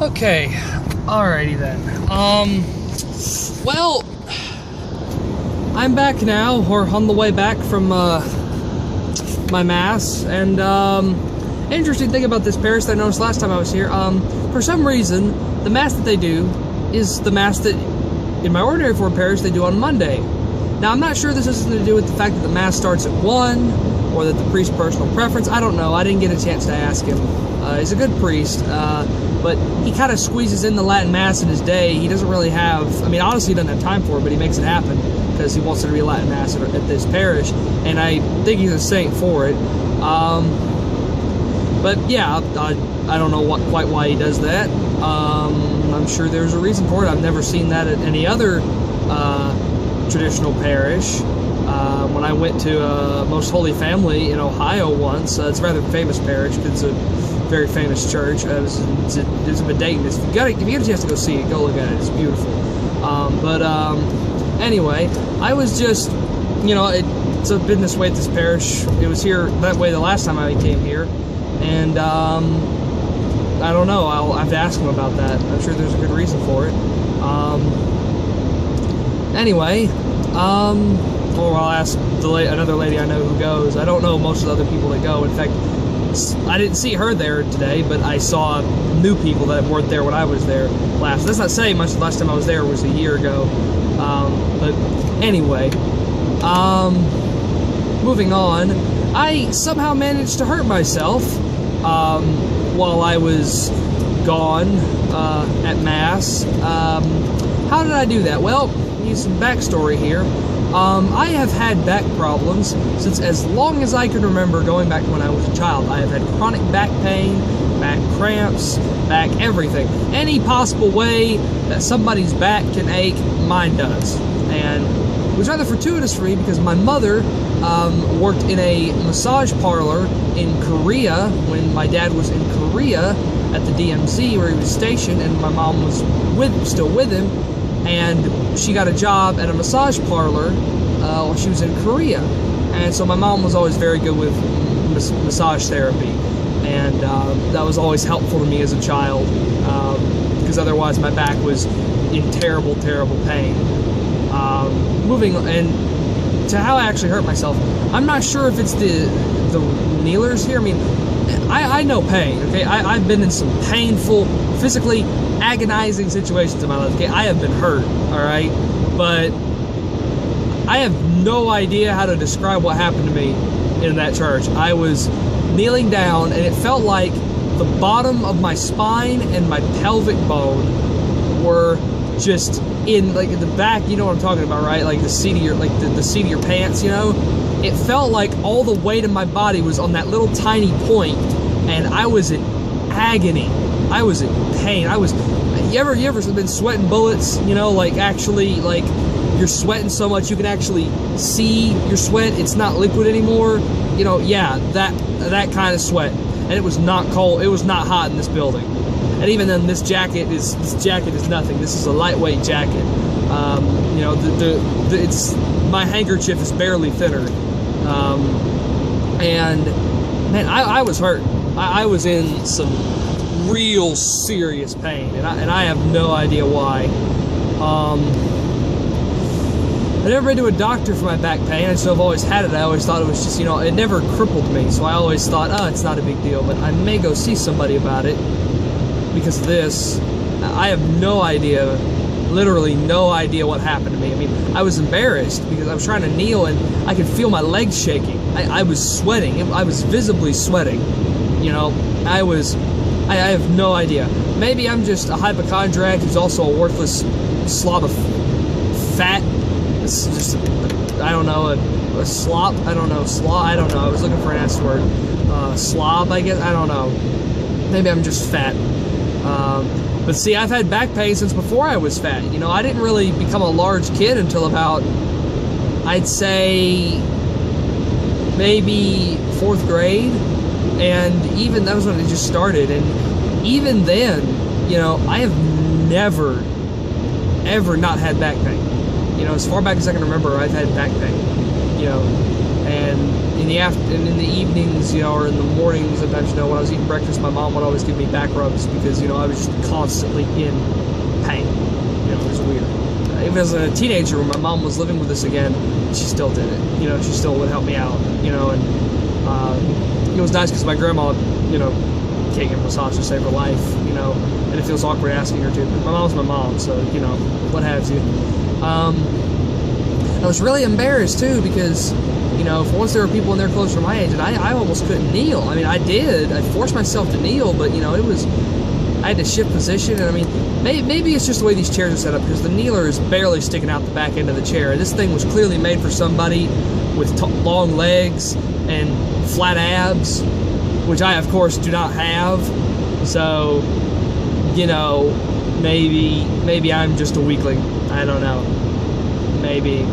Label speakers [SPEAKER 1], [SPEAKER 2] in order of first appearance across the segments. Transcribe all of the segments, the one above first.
[SPEAKER 1] Okay, alrighty then. Well, I'm back now, or on the way back from my mass, and interesting thing about this parish that I noticed last time I was here. For some reason, the mass that they do is the mass that in my ordinary form parish they do on Monday. Now, I'm not sure this has something to do with the fact that the mass starts at 1, or that the priest's personal preference. I don't know. I didn't get a chance to ask him. He's a good priest, but he kind of squeezes in the Latin Mass in his day. He doesn't really have, I mean, honestly, he doesn't have time for it, but he makes it happen because he wants there to be a Latin Mass at this parish, and I think he's a saint for it. But yeah, I don't know quite why he does that. I'm sure there's a reason for it. I've never seen that at any other traditional parish. When I went to Most Holy Family in Ohio once, it's a rather famous parish because it's a very famous church. It's a Benedictine. If you get a chance to go see it, go look at it. It's beautiful. Anyway, I was just, it's been this way at this parish. It was here that way the last time I came here, and I don't know. I'll have to ask him about that. I'm sure there's a good reason for it. Anyway, or I'll ask another lady I know who goes. I don't know most of the other people that go. In fact, I didn't see her there today, but I saw new people that weren't there when I was there last. That's not saying much. The last time I was there was a year ago. But anyway, moving on. I somehow managed to hurt myself while I was gone at Mass. How did I do that? Well, need some backstory here. I have had back problems since as long as I can remember, going back to when I was a child. I have had chronic back pain, back cramps, back everything. Any possible way that somebody's back can ache, mine does. And it was rather fortuitous for me because my mother worked in a massage parlor in Korea when my dad was in Korea at the DMZ where he was stationed, and my mom was still with him. And she got a job at a massage parlor while she was in Korea. And so my mom was always very good with massage therapy. And that was always helpful to me as a child because otherwise my back was in terrible, terrible pain. Moving and to how I actually hurt myself, I'm not sure if it's the kneelers here. I mean, I know pain, okay? I've been in some painful, physically agonizing situations in my life, okay? I have been hurt, alright? But I have no idea how to describe what happened to me in that church. I was kneeling down, and it felt like the bottom of my spine and my pelvic bone were just in, like, in the back, you know what I'm talking about, right? Like the seat of your, like the seat of your pants, you know? It felt like all the weight of my body was on that little tiny point, and I was in agony. I was in pain. You ever been sweating bullets, like actually, like, you're sweating so much you can actually see your sweat, it's not liquid anymore, yeah, that kind of sweat. And it was not cold, it was not hot in this building. And even then, this jacket is nothing. This is a lightweight jacket. It's my handkerchief is barely thinner. And man, I was hurt. I was in some real serious pain, and I have no idea why. I never been to a doctor for my back pain. I have always had it. I always thought it was just, it never crippled me, so I always thought, oh, it's not a big deal, but I may go see somebody about it because of this. I have no idea, literally no idea what happened to me. I mean, I was embarrassed because I was trying to kneel and I could feel my legs shaking. I was sweating. I was visibly sweating. I have no idea. Maybe I'm just a hypochondriac who's also a worthless slob of fat. It's just, I don't know, a slop? I don't know, slob? I don't know. I was looking for an S word. Slob, I guess? I don't know. Maybe I'm just fat. But see, I've had back pain since before I was fat. I didn't really become a large kid until about, I'd say, maybe 4th grade. And even that was when it just started. And even then, I have never, ever not had back pain. As far back as I can remember, I've had back pain. And in the evenings, or in the mornings, sometimes, when I was eating breakfast, my mom would always give me back rubs because, I was just constantly in pain. It was weird. Even as a teenager, when my mom was living with us again, she still did it. She still would help me out. And it was nice because my grandma, can't give a massage to save her life. And it feels awkward asking her to. But my mom's my mom, so what have you. I was really embarrassed too because, for once there were people in there closer to my age, and I almost couldn't kneel. I mean, I did. I forced myself to kneel, but I had to shift position, and maybe it's just the way these chairs are set up, because the kneeler is barely sticking out the back end of the chair, and this thing was clearly made for somebody with long legs and flat abs, which I, of course, do not have. So, maybe I'm just a weakling. I don't know. Maybe.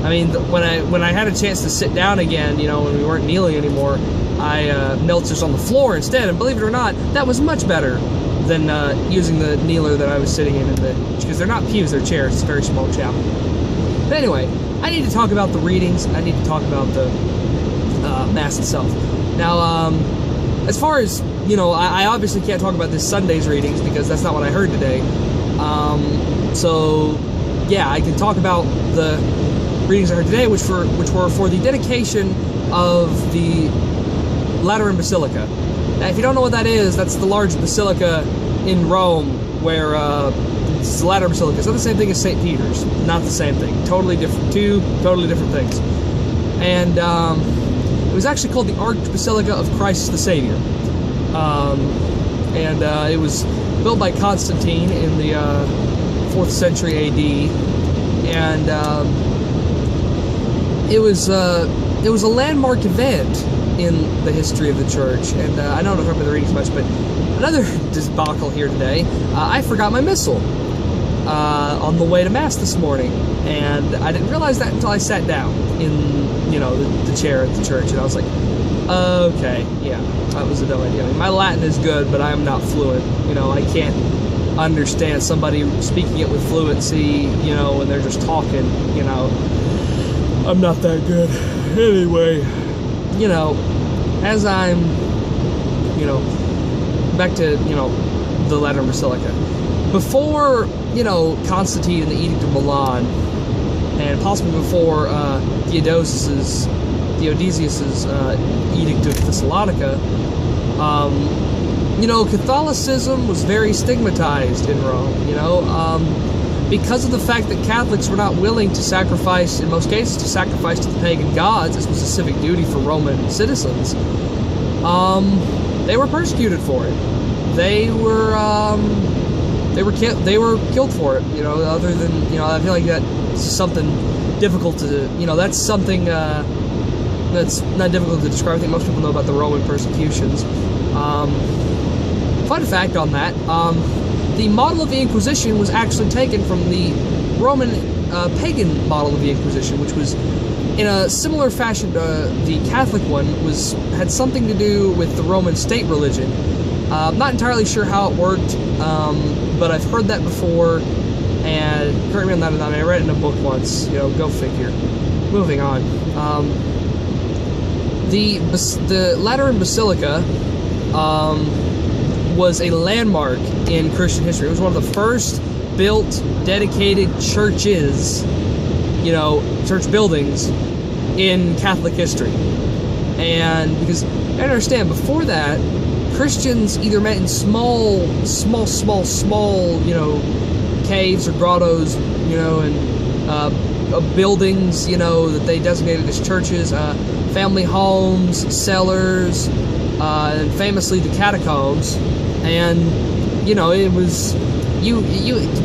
[SPEAKER 1] When I had a chance to sit down again, when we weren't kneeling anymore, I knelt just on the floor instead, and believe it or not, that was much better than using the kneeler that I was sitting in because they're not pews, they're chairs. It's a very small chapel. But anyway, I need to talk about the readings. I need to talk about the Mass itself. Now, as far as, I obviously can't talk about this Sunday's readings because that's not what I heard today. So, yeah, I can talk about the readings I heard today, which were for the dedication of the Lateran Basilica. Now, if you don't know what that is, that's the large basilica in Rome, where it's the Lateran Basilica. It's not the same thing as St. Peter's. Not the same thing. Totally different. Two totally different things. And it was actually called the Archbasilica of Christ the Savior. And it was built by Constantine in the 4th century A.D. And it was a landmark event in the history of the church. And I don't remember the readings much, but another debacle here today. I forgot my missal on the way to Mass this morning, and I didn't realize that until I sat down in the chair at the church, and I was like, okay, yeah, that was a dumb idea. My Latin is good, but I'm not fluent. I can't understand somebody speaking it with fluency, when they're just talking. I'm not that good. Anyway, as I'm, back to, the Lateran Basilica. Before, Constantine and the Edict of Milan, and possibly before Theodosius's Edict of Thessalonica, Catholicism was very stigmatized in Rome, because of the fact that Catholics were not willing to sacrifice, in most cases, to sacrifice to the pagan gods. This was a civic duty for Roman citizens. They were persecuted for it. They were killed for it. Other than I feel like that's something difficult to. That's something that's not difficult to describe. I think most people know about the Roman persecutions. Fun fact on that. The model of the Inquisition was actually taken from the Roman pagan model of the Inquisition, which was in a similar fashion. The Catholic one had something to do with the Roman state religion. Not entirely sure how it worked, but I've heard that before, and correct me on that. I read it in a book once. Go figure. Moving on. The Lateran Basilica was a landmark in Christian history. It was one of the first built, dedicated churches, church buildings in Catholic history. And because, I understand, before that, Christians either met in small, caves or grottos, and buildings, that they designated as churches, family homes, cellars, and famously the catacombs. And it was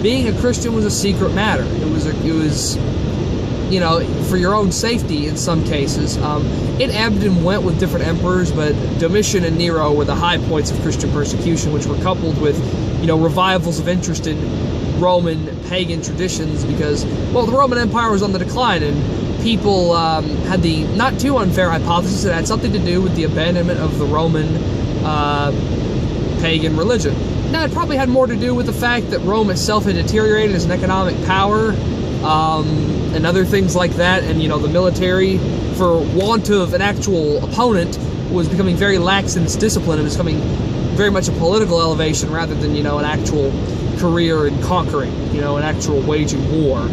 [SPEAKER 1] being a Christian was a secret matter. It was for your own safety in some cases. It ebbed and went with different emperors, but Domitian and Nero were the high points of Christian persecution, which were coupled with revivals of interest in Roman pagan traditions, because the Roman Empire was on the decline, and people had the not too unfair hypothesis that it had something to do with the abandonment of the Roman pagan religion. Now, it probably had more to do with the fact that Rome itself had deteriorated as an economic power, and other things like that. And, you know, the military, for want of an actual opponent, was becoming very lax in its discipline. It was becoming very much a political elevation rather than, you know, an actual career in conquering, you know, an actual waging war.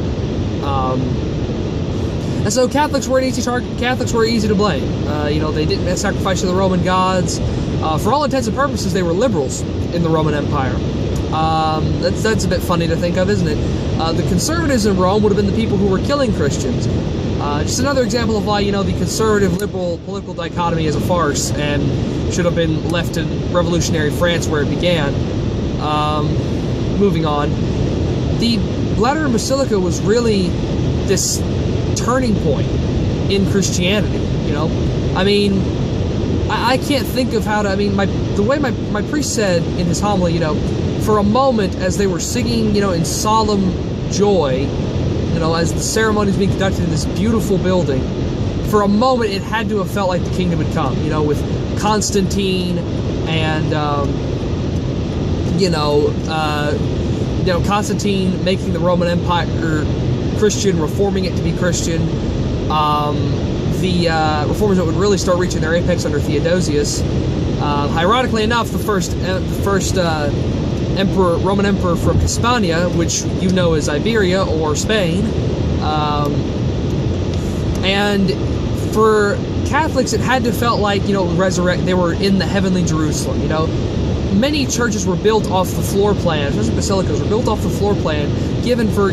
[SPEAKER 1] And so Catholics were an easy target. Catholics were easy to blame. You know, they didn't sacrifice to the Roman gods. For all intents and purposes, they were liberals in the Roman Empire. That's a bit funny to think of, isn't it? The conservatives in Rome would have been the people who were killing Christians. Just another example of why, you know, the conservative-liberal political dichotomy is a farce and should have been left in revolutionary France where it began. Moving on. The Lateran Basilica was really this turning point in Christianity, you know? I mean, I can't think of how to, I mean, the way my priest said in his homily, you know, for a moment as they were singing, you know, in solemn joy, you know, as the ceremony is being conducted in this beautiful building, for a moment it had to have felt like the kingdom had come, you know, with Constantine and, Constantine making the Roman Empire Christian, reforming it to be Christian. The reformers that would really start reaching their apex under Theodosius. Ironically enough, the first Roman emperor from Hispania, which you know as Iberia or Spain. And for Catholics, it had to felt like, you know, they were in the heavenly Jerusalem, you know. Many churches were built off the floor plan, especially basilicas were built off the floor plan given for, you know,